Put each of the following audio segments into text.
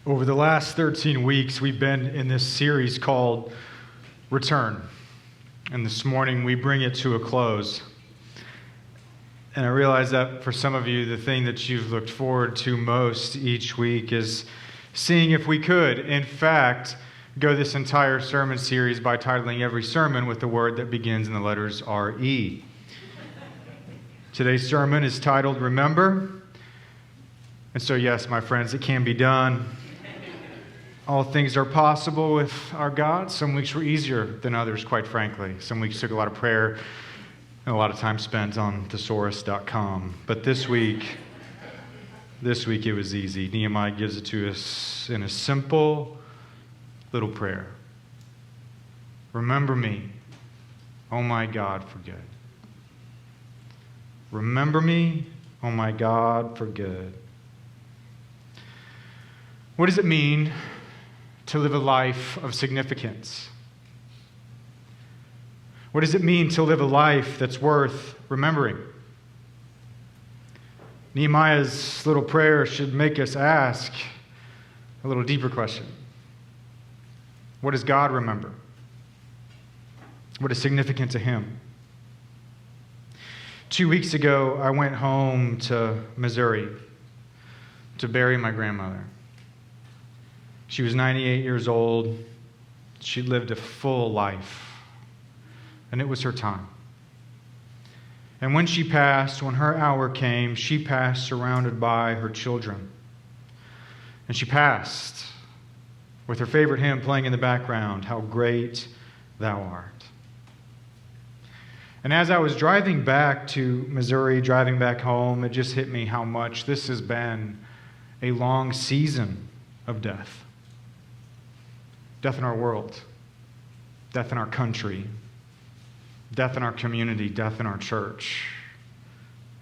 Over the last 13 weeks, we've been in this series called Return. And this morning, we bring it to a close. And I realize that for some of you, the thing that you've looked forward to most each week is seeing if we could, in fact, go this entire sermon series by titling every sermon with the word that begins in the letters R-E. Today's sermon is titled Remember. And so, yes, my friends, it can be done. All things are possible with our God. Some weeks were easier than others, quite frankly. Some weeks took a lot of prayer and a lot of time spent on thesaurus.com. But this week it was easy. Nehemiah gives it to us in a simple little prayer. Remember me, oh my God, for good. Remember me, oh my God, for good. What does it mean to live a life of significance? What does it mean to live a life that's worth remembering? Nehemiah's little prayer should make us ask a little deeper question. What does God remember? What is significant to Him? 2 weeks ago, I went home to Missouri to bury my grandmother. She was 98 years old. She lived a full life, and it was her time. And when she passed, when her hour came, she passed surrounded by her children. And she passed with her favorite hymn playing in the background, How Great Thou Art. And as I was driving back to Missouri, driving back home, it just hit me how much this has been a long season of death. Death in our world, death in our country, death in our community, death in our church.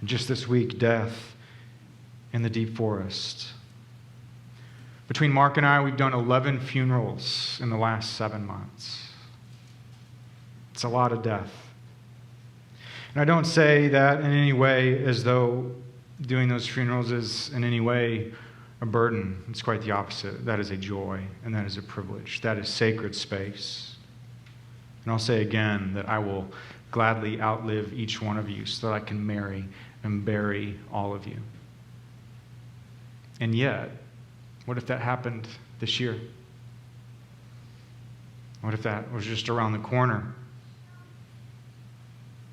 And just this week, death in the deep forest. Between Mark and I, we've done 11 funerals in the last 7 months. It's a lot of death. And I don't say that in any way as though doing those funerals is in any way a burden. It's quite the opposite. That is a joy, and that is a privilege. That is sacred space. And I'll say again that I will gladly outlive each one of you so that I can marry and bury all of you. And yet, what if that happened this year? What if that was just around the corner?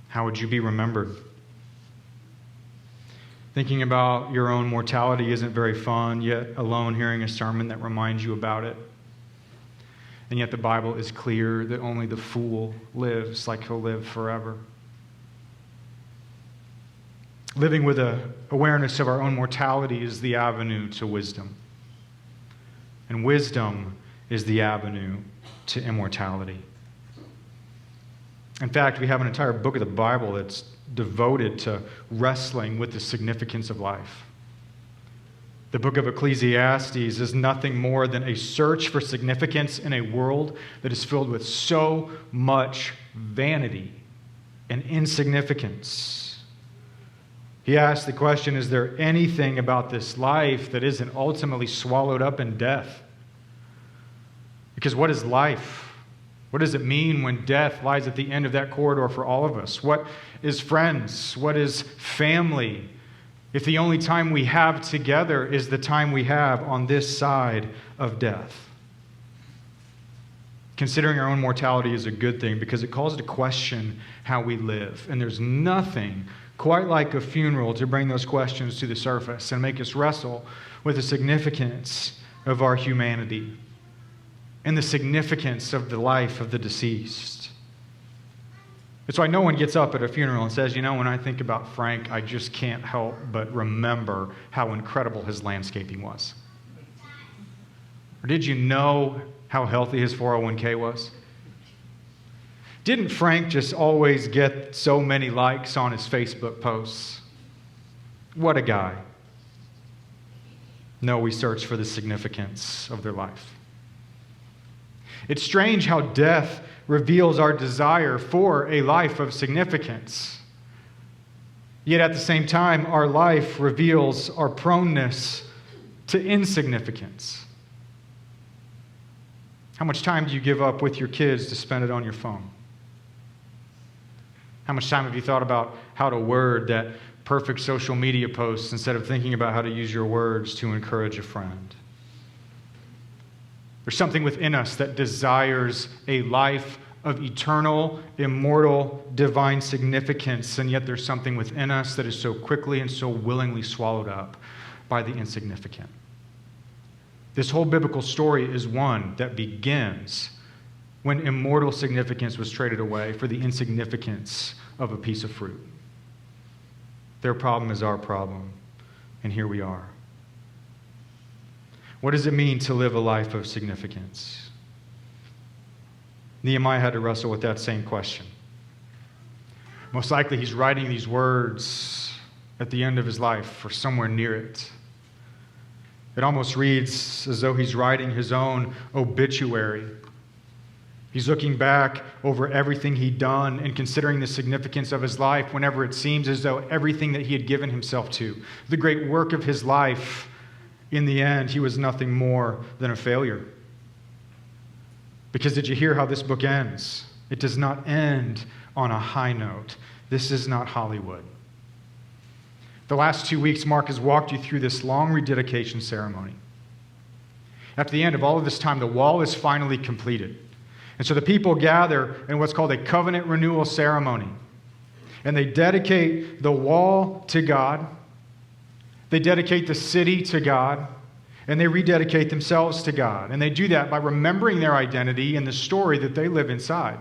How would you be remembered? Thinking about your own mortality isn't very fun, yet alone hearing a sermon that reminds you about it. And yet the Bible is clear that only the fool lives like he'll live forever. Living with an awareness of our own mortality is the avenue to wisdom. And wisdom is the avenue to immortality. In fact, we have an entire book of the Bible that's devoted to wrestling with the significance of life. The book of Ecclesiastes is nothing more than a search for significance in a world that is filled with so much vanity and insignificance. He asks the question, is there anything about this life that isn't ultimately swallowed up in death? Because what is life? What does it mean when death lies at the end of that corridor for all of us? What is friends? What is family? If the only time we have together is the time we have on this side of death. Considering our own mortality is a good thing because it calls into question how we live. And there's nothing quite like a funeral to bring those questions to the surface and make us wrestle with the significance of our humanity and the significance of the life of the deceased. It's why no one gets up at a funeral and says, when I think about Frank, I just can't help but remember how incredible his landscaping was. Or did you know how healthy his 401k was? Didn't Frank just always get so many likes on his Facebook posts? What a guy. No, we search for the significance of their life. It's strange how death reveals our desire for a life of significance. Yet at the same time, our life reveals our proneness to insignificance. How much time do you give up with your kids to spend it on your phone? How much time have you thought about how to word that perfect social media post instead of thinking about how to use your words to encourage a friend? There's something within us that desires a life of eternal, immortal, divine significance, and yet there's something within us that is so quickly and so willingly swallowed up by the insignificant. This whole biblical story is one that begins when immortal significance was traded away for the insignificance of a piece of fruit. Their problem is our problem, and here we are. What does it mean to live a life of significance? Nehemiah had to wrestle with that same question. Most likely he's writing these words at the end of his life or somewhere near it. It almost reads as though he's writing his own obituary. He's looking back over everything he'd done and considering the significance of his life whenever it seems as though everything that he had given himself to, the great work of his life, in the end, he was nothing more than a failure. Because did you hear how this book ends? It does not end on a high note. This is not Hollywood. The last 2 weeks, Mark has walked you through this long rededication ceremony. At the end of all of this time, the wall is finally completed. And so the people gather in what's called a covenant renewal ceremony. And they dedicate the wall to God. They dedicate the city to God. And they rededicate themselves to God. And they do that by remembering their identity and the story that they live inside.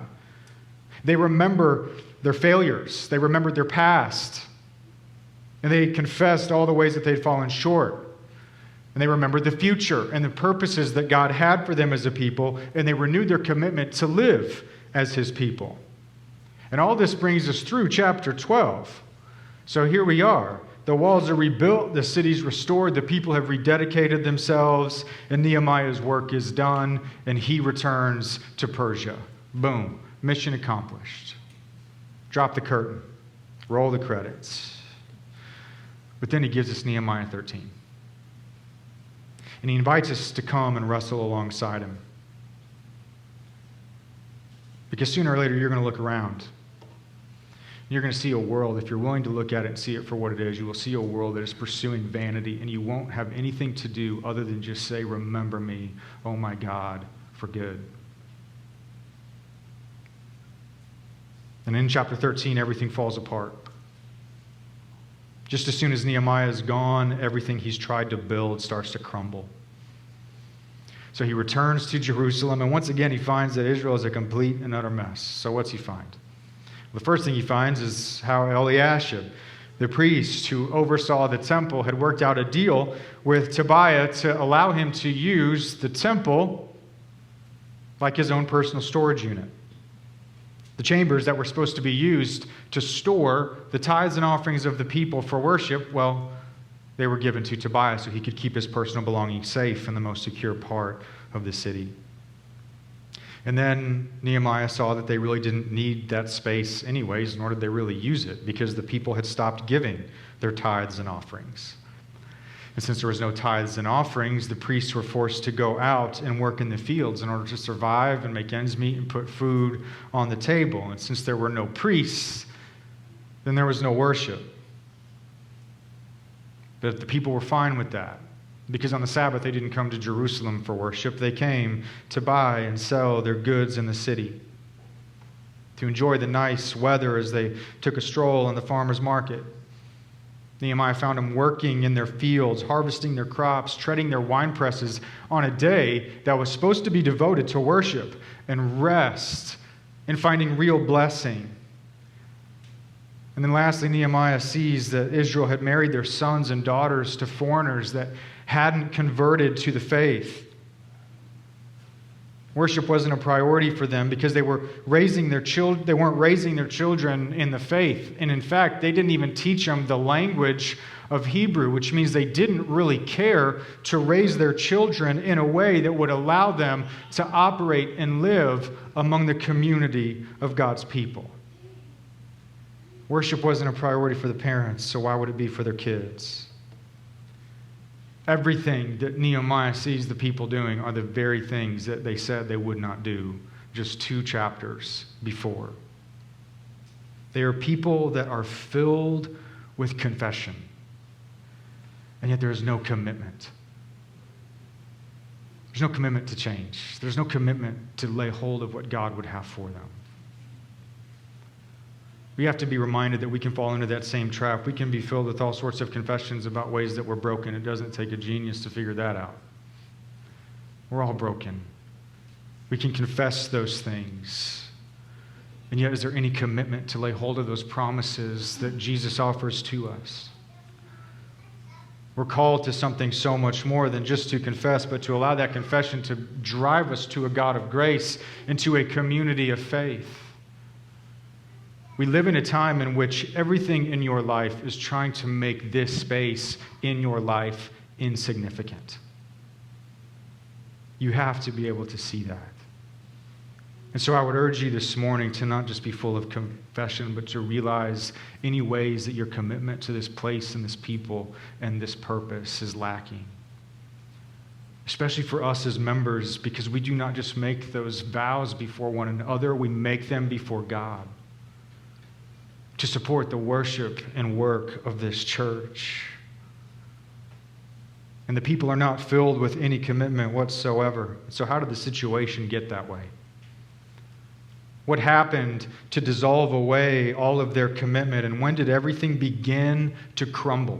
They remember their failures. They remember their past. And they confessed all the ways that they'd fallen short. And they remembered the future and the purposes that God had for them as a people. And they renewed their commitment to live as his people. And all this brings us through chapter 12. So here we are. The walls are rebuilt, the city's restored, the people have rededicated themselves, and Nehemiah's work is done, and he returns to Persia. Boom. Mission accomplished. Drop the curtain. Roll the credits. But then he gives us Nehemiah 13. And he invites us to come and wrestle alongside him. Because sooner or later, you're going to look around. You're going to see a world, if you're willing to look at it and see it for what it is, you will see a world that is pursuing vanity, and you won't have anything to do other than just say, remember me, oh my God, for good. And in chapter 13, everything falls apart. Just as soon as Nehemiah is gone, everything he's tried to build starts to crumble. So he returns to Jerusalem, and once again he finds that Israel is a complete and utter mess. So what's he find? The first thing he finds is how Eliashib, the priest who oversaw the temple, had worked out a deal with Tobiah to allow him to use the temple like his own personal storage unit. The chambers that were supposed to be used to store the tithes and offerings of the people for worship, well, they were given to Tobiah so he could keep his personal belongings safe in the most secure part of the city. And then Nehemiah saw that they really didn't need that space anyways, nor did they really use it, because the people had stopped giving their tithes and offerings. And since there was no tithes and offerings, the priests were forced to go out and work in the fields in order to survive and make ends meet and put food on the table. And since there were no priests, then there was no worship. But the people were fine with that. Because on the Sabbath, they didn't come to Jerusalem for worship. They came to buy and sell their goods in the city, to enjoy the nice weather as they took a stroll in the farmer's market. Nehemiah found them working in their fields, harvesting their crops, treading their wine presses on a day that was supposed to be devoted to worship and rest and finding real blessing. And then lastly, Nehemiah sees that Israel had married their sons and daughters to foreigners that hadn't converted to the faith. Worship wasn't a priority for them because they weren't raising their children in the faith. And in fact, they didn't even teach them the language of Hebrew, which means they didn't really care to raise their children in a way that would allow them to operate and live among the community of God's people. Worship wasn't a priority for the parents, so why would it be for their kids? Everything that Nehemiah sees the people doing are the very things that they said they would not do just 2 chapters before. They are people that are filled with confession, and yet there is no commitment. There's no commitment to change. There's no commitment to lay hold of what God would have for them. We have to be reminded that we can fall into that same trap. We can be filled with all sorts of confessions about ways that we're broken. It doesn't take a genius to figure that out. We're all broken. We can confess those things. And yet, is there any commitment to lay hold of those promises that Jesus offers to us? We're called to something so much more than just to confess, but to allow that confession to drive us to a God of grace and to a community of faith. We live in a time in which everything in your life is trying to make this space in your life insignificant. You have to be able to see that. And so I would urge you this morning to not just be full of confession, but to realize any ways that your commitment to this place and this people and this purpose is lacking. Especially for us as members, because we do not just make those vows before one another, we make them before God to support the worship and work of this church. And the people are not filled with any commitment whatsoever. So how did the situation get that way? What happened to dissolve away all of their commitment, and when did everything begin to crumble?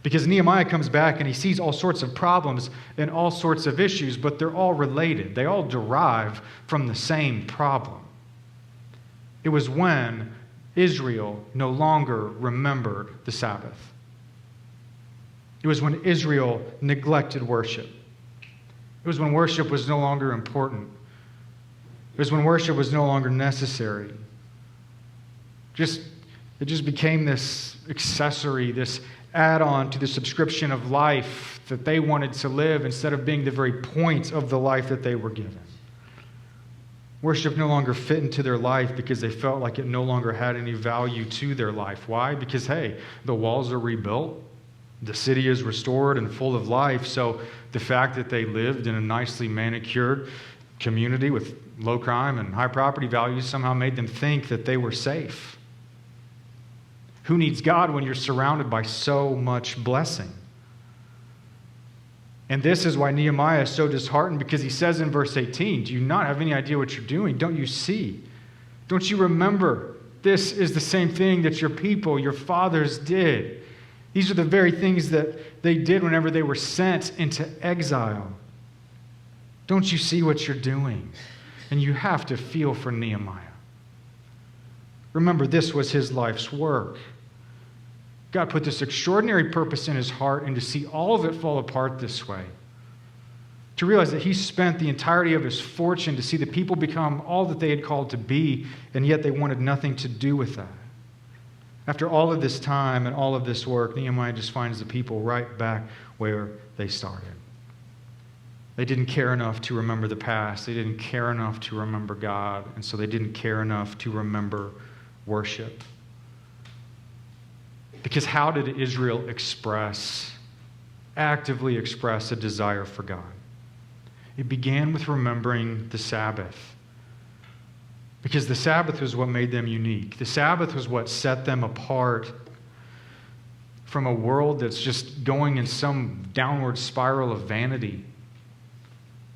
Because Nehemiah comes back and he sees all sorts of problems and all sorts of issues, but they're all related. They all derive from the same problem. It was when Israel no longer remembered the Sabbath. It was when Israel neglected worship. It was when worship was no longer important. It was when worship was no longer necessary. It just became this accessory, this add-on to the subscription of life that they wanted to live instead of being the very point of the life that they were given. Worship no longer fit into their life because they felt like it no longer had any value to their life. Why? Because, hey, the walls are rebuilt, the city is restored and full of life, so the fact that they lived in a nicely manicured community with low crime and high property values somehow made them think that they were safe. Who needs God when you're surrounded by so much blessing? And this is why Nehemiah is so disheartened, because he says in verse 18, do you not have any idea what you're doing? Don't you see? Don't you remember? This is the same thing that your people, your fathers did. These are the very things that they did whenever they were sent into exile. Don't you see what you're doing? And you have to feel for Nehemiah. Remember, this was his life's work. God put this extraordinary purpose in his heart, and to see all of it fall apart this way, to realize that he spent the entirety of his fortune to see the people become all that they had called to be, and yet they wanted nothing to do with that. After all of this time and all of this work, Nehemiah just finds the people right back where they started. They didn't care enough to remember the past. They didn't care enough to remember God, and so they didn't care enough to remember worship. Because how did Israel actively express a desire for God? It began with remembering the Sabbath. Because the Sabbath was what made them unique. The Sabbath was what set them apart from a world that's just going in some downward spiral of vanity.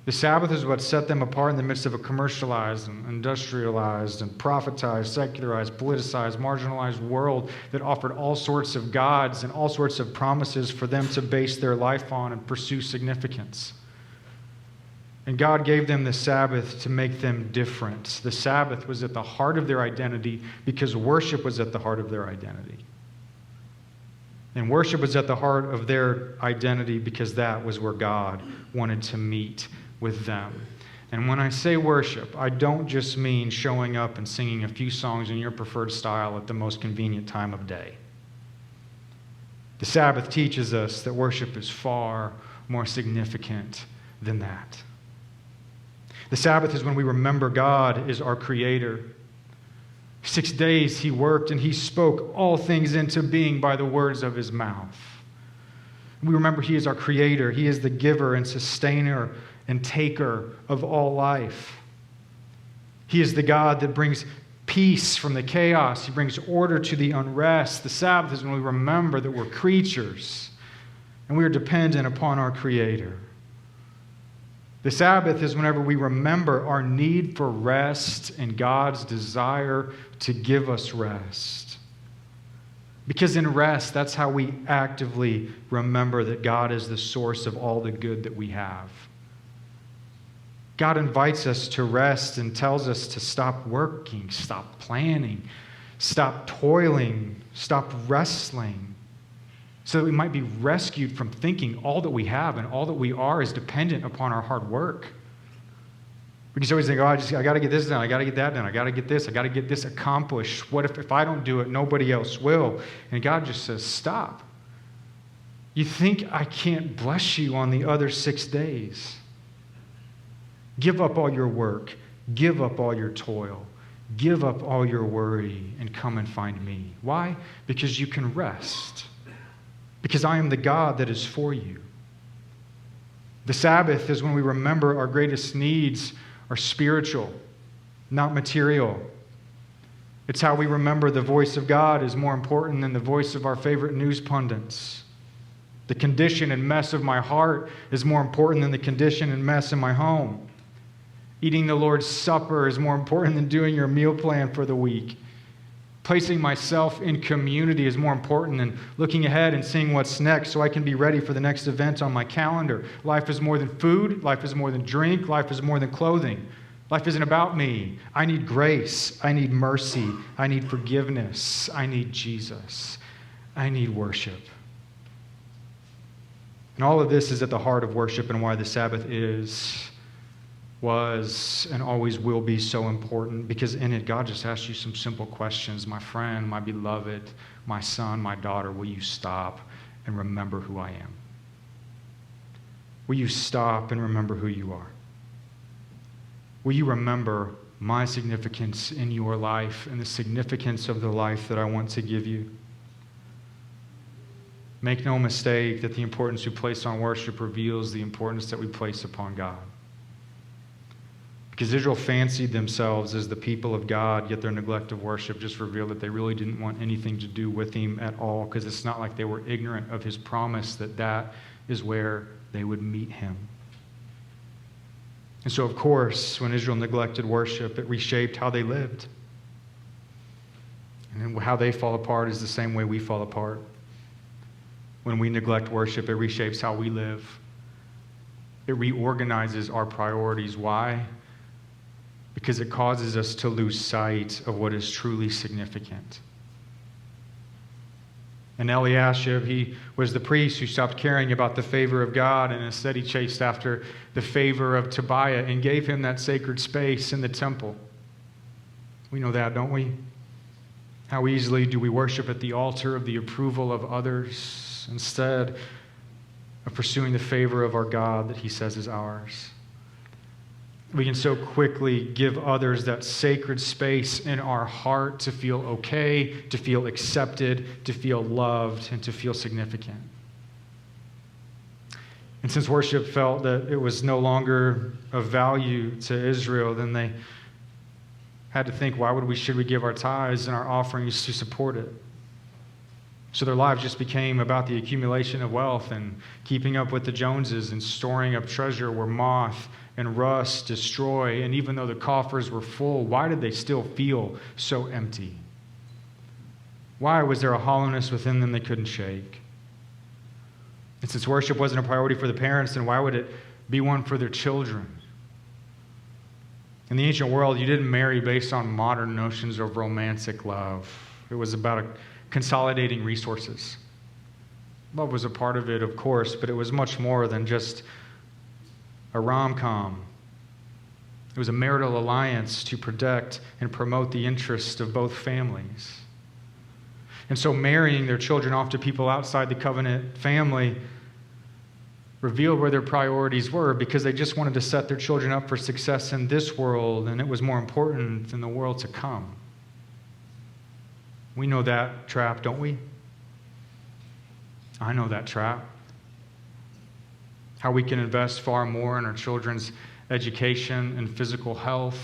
The Sabbath is what set them apart in the midst of a commercialized and industrialized and prophetized, secularized, politicized, marginalized world that offered all sorts of gods and all sorts of promises for them to base their life on and pursue significance. And God gave them the Sabbath to make them different. The Sabbath was at the heart of their identity because worship was at the heart of their identity. And worship was at the heart of their identity because that was where God wanted to meet with them. And when I say worship, I don't just mean showing up and singing a few songs in your preferred style at the most convenient time of day. The Sabbath teaches us that worship is far more significant than that. The Sabbath is when we remember God is our Creator. 6 days He worked and He spoke all things into being by the words of His mouth. We remember He is our creator. He is the giver and sustainer and taker of all life. He is the God that brings peace from the chaos. He brings order to the unrest. The Sabbath is when we remember that we're creatures and we are dependent upon our Creator. The Sabbath is whenever we remember our need for rest and God's desire to give us rest. Because in rest, that's how we actively remember that God is the source of all the good that we have. God invites us to rest and tells us to stop working, stop planning, stop toiling, stop wrestling, so that we might be rescued from thinking all that we have and all that we are is dependent upon our hard work. We can always think, I got to get this done, I got to get that done, I got to get this accomplished. What if I don't do it, nobody else will? And God just says, stop. You think I can't bless you on the other 6 days? Give up all your work. Give up all your toil. Give up all your worry and come and find me. Why? Because you can rest. Because I am the God that is for you. The Sabbath is when we remember our greatest needs are spiritual, not material. It's how we remember the voice of God is more important than the voice of our favorite news pundits. The condition and mess of my heart is more important than the condition and mess in my home. Eating the Lord's Supper is more important than doing your meal plan for the week. Placing myself in community is more important than looking ahead and seeing what's next so I can be ready for the next event on my calendar. Life is more than food. Life is more than drink. Life is more than clothing. Life isn't about me. I need grace. I need mercy. I need forgiveness. I need Jesus. I need worship. And all of this is at the heart of worship and why the Sabbath was and always will be so important, because in it, God just asks you some simple questions. My friend, my beloved, my son, my daughter, will you stop and remember who I am? Will you stop and remember who you are? Will you remember my significance in your life and the significance of the life that I want to give you? Make no mistake that the importance we place on worship reveals the importance that we place upon God. Because Israel fancied themselves as the people of God, yet their neglect of worship just revealed that they really didn't want anything to do with Him at all, because it's not like they were ignorant of His promise that is where they would meet Him. And so, of course, when Israel neglected worship, it reshaped how they lived. And then how they fall apart is the same way we fall apart. When we neglect worship, it reshapes how we live. It reorganizes our priorities. Why? Because it causes us to lose sight of what is truly significant. And Eliashib, he was the priest who stopped caring about the favor of God, and instead he chased after the favor of Tobiah and gave him that sacred space in the temple. We know that, don't we? How easily do we worship at the altar of the approval of others instead of pursuing the favor of our God that He says is ours? We can so quickly give others that sacred space in our heart to feel okay, to feel accepted, to feel loved, and to feel significant. And since worship felt that it was no longer of value to Israel, then they had to think, should we give our tithes and our offerings to support it? So their lives just became about the accumulation of wealth and keeping up with the Joneses and storing up treasure where moth and rust destroy. And even though the coffers were full, why did they still feel so empty? Why was there a hollowness within them they couldn't shake? And since worship wasn't a priority for the parents, then why would it be one for their children? In the ancient world, you didn't marry based on modern notions of romantic love. It was about consolidating resources. Love was a part of it, of course, but it was much more than just a rom-com. It was a marital alliance to protect and promote the interests of both families. And so marrying their children off to people outside the covenant family revealed where their priorities were, because they just wanted to set their children up for success in this world, and it was more important than the world to come. We know that trap, don't we? I know that trap. how we can invest far more in our children's education and physical health,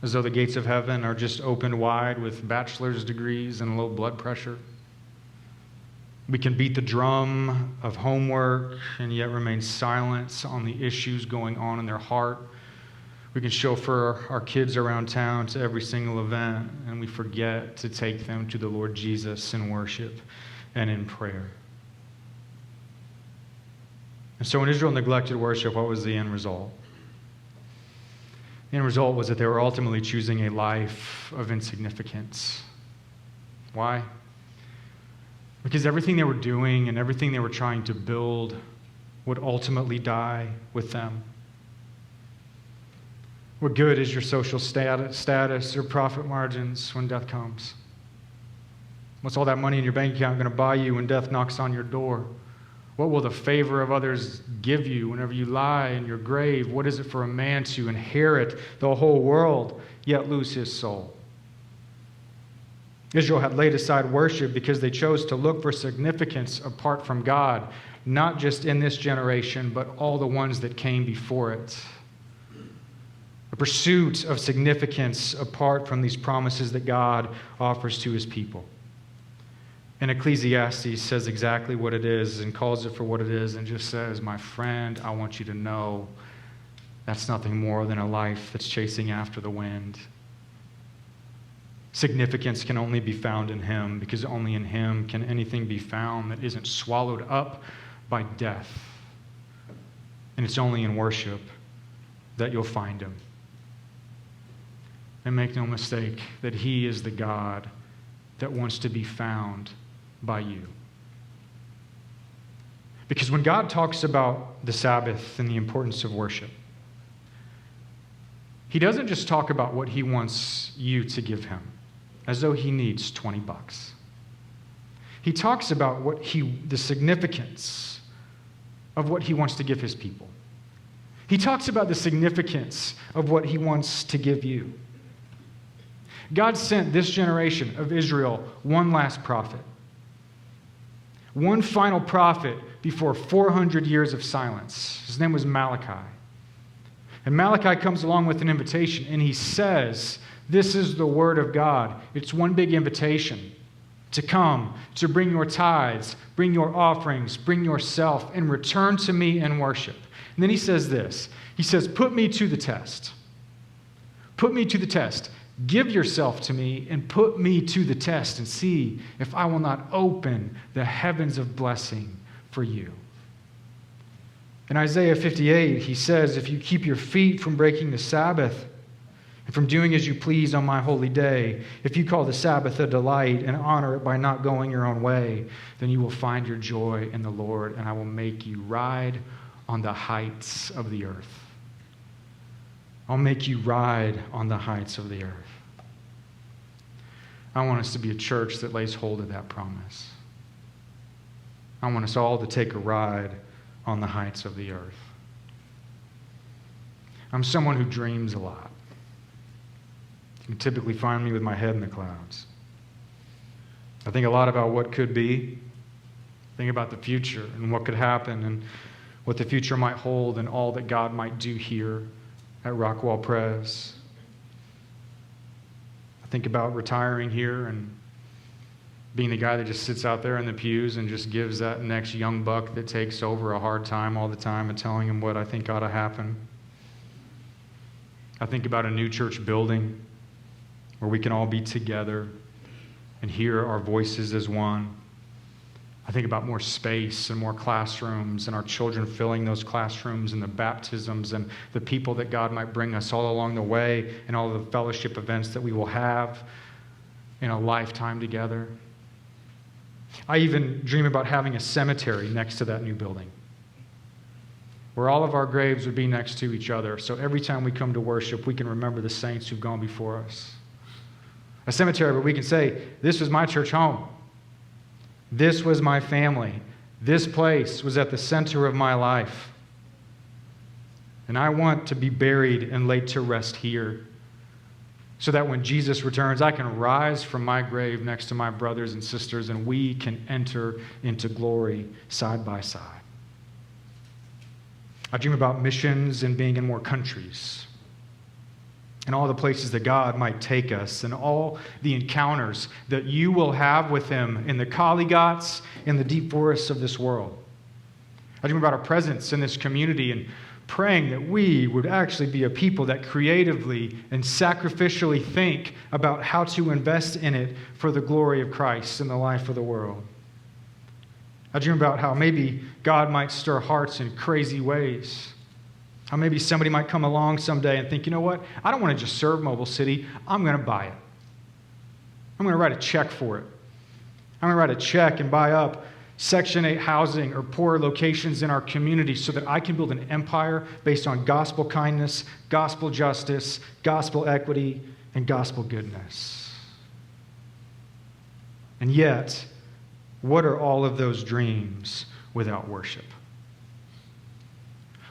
as though the gates of heaven are just opened wide with bachelor's degrees and low blood pressure. We can beat the drum of homework and yet remain silent on the issues going on in their heart. We can chauffeur our kids around town to every single event, and we forget to take them to the Lord Jesus in worship and in prayer. And so when Israel neglected worship, what was the end result? The end result was that they were ultimately choosing a life of insignificance. Why? Because everything they were doing and everything they were trying to build would ultimately die with them. What good is your social status or profit margins when death comes? What's all that money in your bank account going to buy you when death knocks on your door? What will the favor of others give you whenever you lie in your grave? What is it for a man to inherit the whole world, yet lose his soul? Israel had laid aside worship because they chose to look for significance apart from God, not just in this generation, but all the ones that came before it. A pursuit of significance apart from these promises that God offers to his people. And Ecclesiastes says exactly what it is and calls it for what it is and just says, my friend, I want you to know that's nothing more than a life that's chasing after the wind. Significance can only be found in him, because only in him can anything be found that isn't swallowed up by death. And it's only in worship that you'll find him. And make no mistake that he is the God that wants to be found by you. Because when God talks about the Sabbath and the importance of worship, he doesn't just talk about what he wants you to give him, as though he needs $20. He talks about the significance of what he wants to give his people. He talks about the significance of what he wants to give you. God sent this generation of Israel one last prophet. One final prophet before 400 years of silence. His name was Malachi. And Malachi comes along with an invitation, and he says, this is the word of God. It's one big invitation to come, to bring your tithes, bring your offerings, bring yourself, and return to me in worship. And then he says this. He says, put me to the test. Put me to the test. Give yourself to me and put me to the test and see if I will not open the heavens of blessing for you. In Isaiah 58, he says, if you keep your feet from breaking the Sabbath and from doing as you please on my holy day, if you call the Sabbath a delight and honor it by not going your own way, then you will find your joy in the Lord, and I will make you ride on the heights of the earth. I'll make you ride on the heights of the earth. I want us to be a church that lays hold of that promise. I want us all to take a ride on the heights of the earth. I'm someone who dreams a lot. You can typically find me with my head in the clouds. I think a lot about what could be. Think about the future and what could happen and what the future might hold and all that God might do here at Rockwall Pres. I think about retiring here and being the guy that just sits out there in the pews and just gives that next young buck that takes over a hard time all the time and telling him what I think ought to happen. I think about a new church building where we can all be together and hear our voices as one. I think about more space and more classrooms and our children filling those classrooms and the baptisms and the people that God might bring us all along the way and all the fellowship events that we will have in a lifetime together. I even dream about having a cemetery next to that new building where all of our graves would be next to each other. So every time we come to worship, we can remember the saints who've gone before us. A cemetery where we can say, this was my church home. This was my family. This place was at the center of my life. And I want to be buried and laid to rest here so that when Jesus returns, I can rise from my grave next to my brothers and sisters and we can enter into glory side by side. I dream about missions and being in more countries, and all the places that God might take us, and all the encounters that you will have with him in the Kaligots, in the deep forests of this world. I dream about our presence in this community and praying that we would actually be a people that creatively and sacrificially think about how to invest in it for the glory of Christ in the life of the world. I dream about how maybe God might stir hearts in crazy ways. How maybe somebody might come along someday and think, you know what? I don't want to just serve Mobile City. I'm going to buy it. I'm going to write a check for it. I'm going to write a check and buy up Section 8 housing or poor locations in our community so that I can build an empire based on gospel kindness, gospel justice, gospel equity, and gospel goodness. And yet, what are all of those dreams without worship?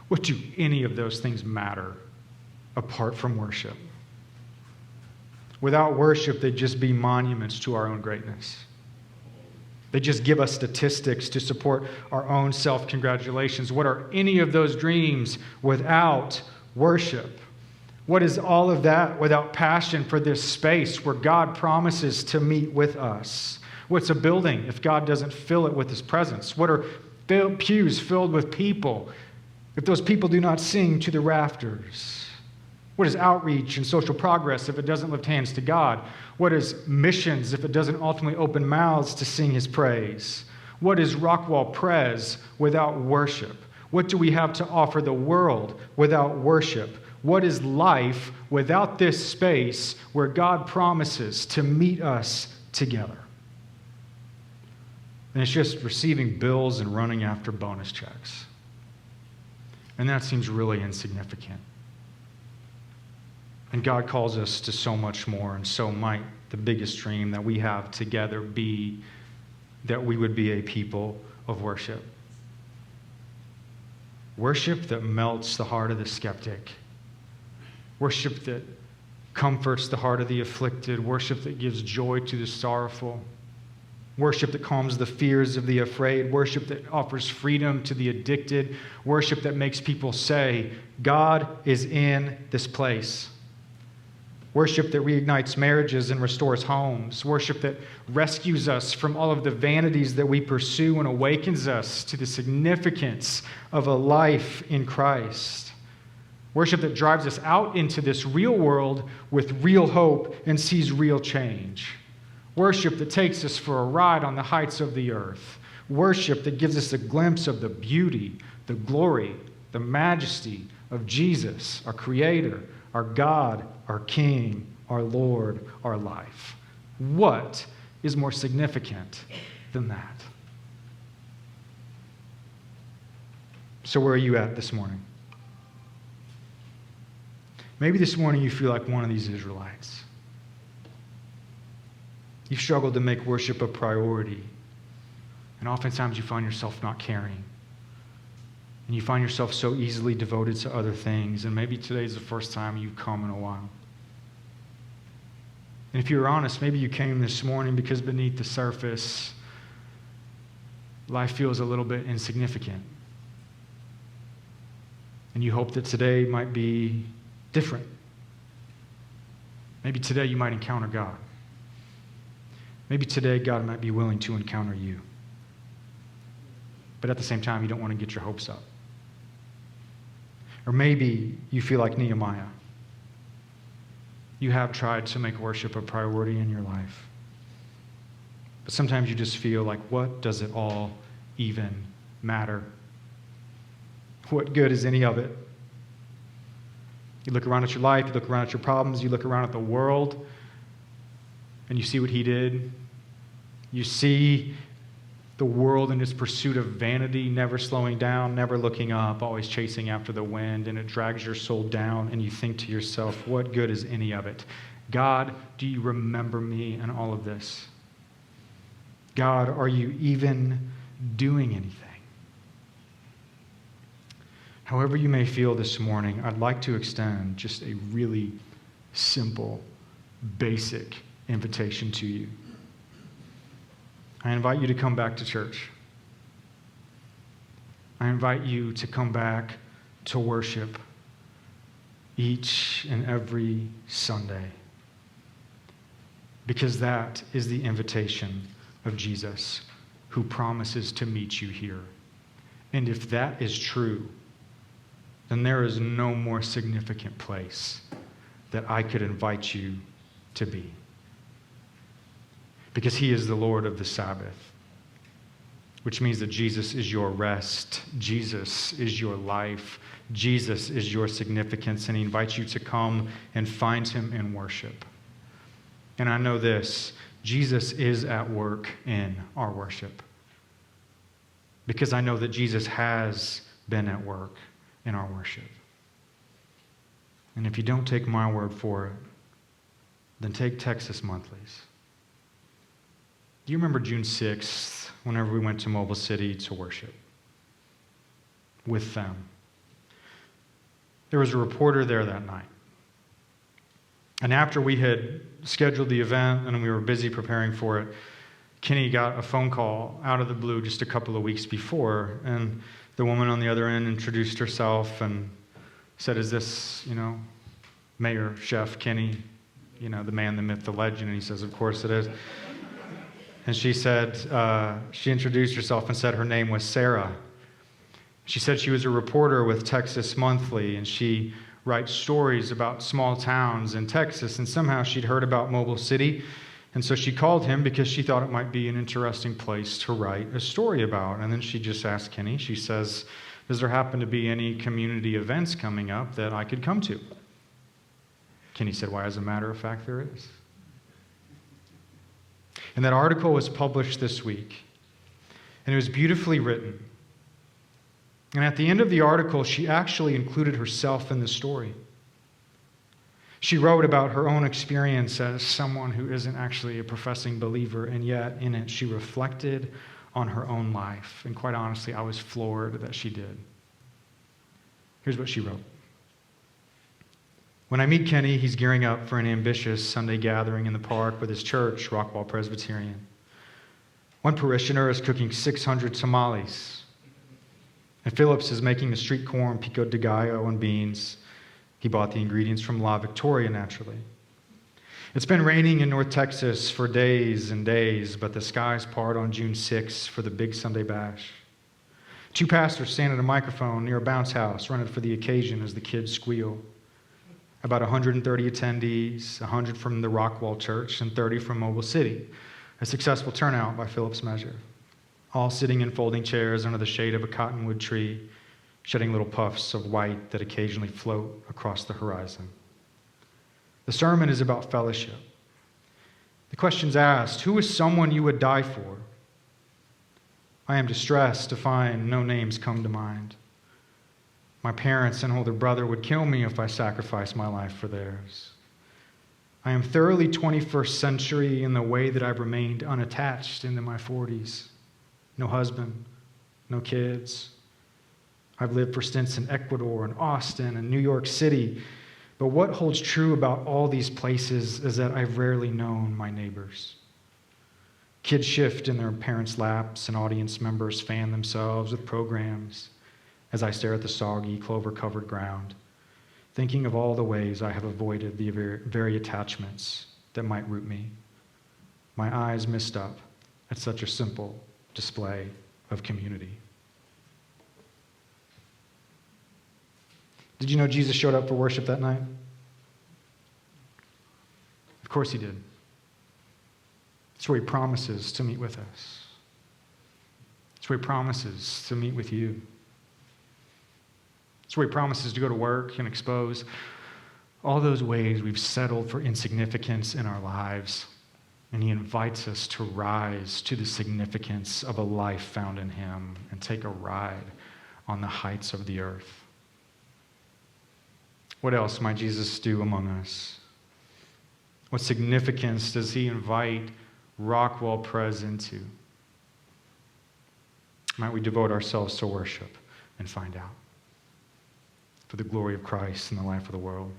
What do any of those things matter apart from worship? Without worship, they'd just be monuments to our own greatness. They just give us statistics to support our own self-congratulations. What are any of those dreams without worship? What is all of that without passion for this space where God promises to meet with us? What's a building if God doesn't fill it with his presence? What are pews filled with people if those people do not sing to the rafters? What is outreach and social progress if it doesn't lift hands to God? What is missions if it doesn't ultimately open mouths to sing his praise? What is Rockwall Pres without worship? What do we have to offer the world without worship? What is life without this space where God promises to meet us together? And it's just receiving bills and running after bonus checks. And that seems really insignificant. And God calls us to so much more, and so might the biggest dream that we have together be that we would be a people of worship. Worship that melts the heart of the skeptic. Worship that comforts the heart of the afflicted. Worship that gives joy to the sorrowful. Worship that calms the fears of the afraid. Worship that offers freedom to the addicted. Worship that makes people say, God is in this place. Worship that reignites marriages and restores homes. Worship that rescues us from all of the vanities that we pursue and awakens us to the significance of a life in Christ. Worship that drives us out into this real world with real hope and sees real change. Worship that takes us for a ride on the heights of the earth. Worship that gives us a glimpse of the beauty, the glory, the majesty of Jesus, our Creator, our God, our King, our Lord, our life. What is more significant than that? So where are you at this morning? Maybe this morning you feel like one of these Israelites. You've struggled to make worship a priority. And oftentimes you find yourself not caring. And you find yourself so easily devoted to other things. And maybe today's the first time you've come in a while. And if you're honest, maybe you came this morning because beneath the surface, life feels a little bit insignificant. And you hope that today might be different. Maybe today you might encounter God. Maybe today God might be willing to encounter you. But at the same time, you don't want to get your hopes up. Or maybe you feel like Nehemiah. You have tried to make worship a priority in your life. But sometimes you just feel like, what does it all even matter? What good is any of it? You look around at your life, you look around at your problems, you look around at the world, and you see what he did. You see the world in its pursuit of vanity, never slowing down, never looking up, always chasing after the wind, and it drags your soul down, and you think to yourself, what good is any of it? God, do you remember me in all of this? God, are you even doing anything? However you may feel this morning, I'd like to extend just a really simple, basic invitation to you. I invite you to come back to church. I invite you to come back to worship each and every Sunday. Because that is the invitation of Jesus, who promises to meet you here. And if that is true, then there is no more significant place that I could invite you to be. Because he is the Lord of the Sabbath, which means that Jesus is your rest, Jesus is your life, Jesus is your significance, and he invites you to come and find him in worship. And I know this, Jesus is at work in our worship. Because I know that Jesus has been at work in our worship. And if you don't take my word for it, then take Texas Monthly's. Do you remember June 6th, whenever we went to Mobile City to worship with them? There was a reporter there that night. And after we had scheduled the event and we were busy preparing for it, Kenny got a phone call out of the blue just a couple of weeks before, and the woman on the other end introduced herself and said, "Is this, Mayor Chef Kenny, the man, the myth, the legend?" And he says, "Of course it is." And she said, she introduced herself and said her name was Sarah. She said she was a reporter with Texas Monthly, and she writes stories about small towns in Texas, and somehow she'd heard about Mobile City, and so she called him because she thought it might be an interesting place to write a story about. And then she just asked Kenny, she says, "Does there happen to be any community events coming up that I could come to?" Kenny said, "Why, as a matter of fact, there is." And that article was published this week, and it was beautifully written. And at the end of the article, she actually included herself in the story. She wrote about her own experience as someone who isn't actually a professing believer, and yet in it she reflected on her own life. And quite honestly, I was floored that she did. Here's what she wrote. "When I meet Kenny, he's gearing up for an ambitious Sunday gathering in the park with his church, Rockwall Presbyterian. One parishioner is cooking 600 tamales. And Phillips is making the street corn, pico de gallo, and beans. He bought the ingredients from La Victoria, naturally. It's been raining in North Texas for days and days, but the skies part on June 6th for the big Sunday bash. Two pastors stand at a microphone near a bounce house, run it for the occasion as the kids squeal. About 130 attendees, 100 from the Rockwall Church and 30 from Mobile City. A successful turnout by Phillips' measure. All sitting in folding chairs under the shade of a cottonwood tree, shedding little puffs of white that occasionally float across the horizon. The sermon is about fellowship. The question's asked, who is someone you would die for? I am distressed to find no names come to mind. My parents and older brother would kill me if I sacrificed my life for theirs. I am thoroughly 21st century in the way that I've remained unattached into my 40s. No husband, no kids. I've lived for stints in Ecuador and Austin and New York City. But what holds true about all these places is that I've rarely known my neighbors. Kids shift in their parents' laps and audience members fan themselves with programs as I stare at the soggy, clover-covered ground, thinking of all the ways I have avoided the very attachments that might root me. My eyes missed up at such a simple display of community. Did you know Jesus showed up for worship that night? Of course he did. It's where he promises to meet with us. It's where he promises to meet with you. It's where he promises to go to work and expose all those ways we've settled for insignificance in our lives. And he invites us to rise to the significance of a life found in him and take a ride on the heights of the earth. What else might Jesus do among us? What significance does he invite Rockwall Pres into? Might we devote ourselves to worship and find out? For the glory of Christ and the life of the world.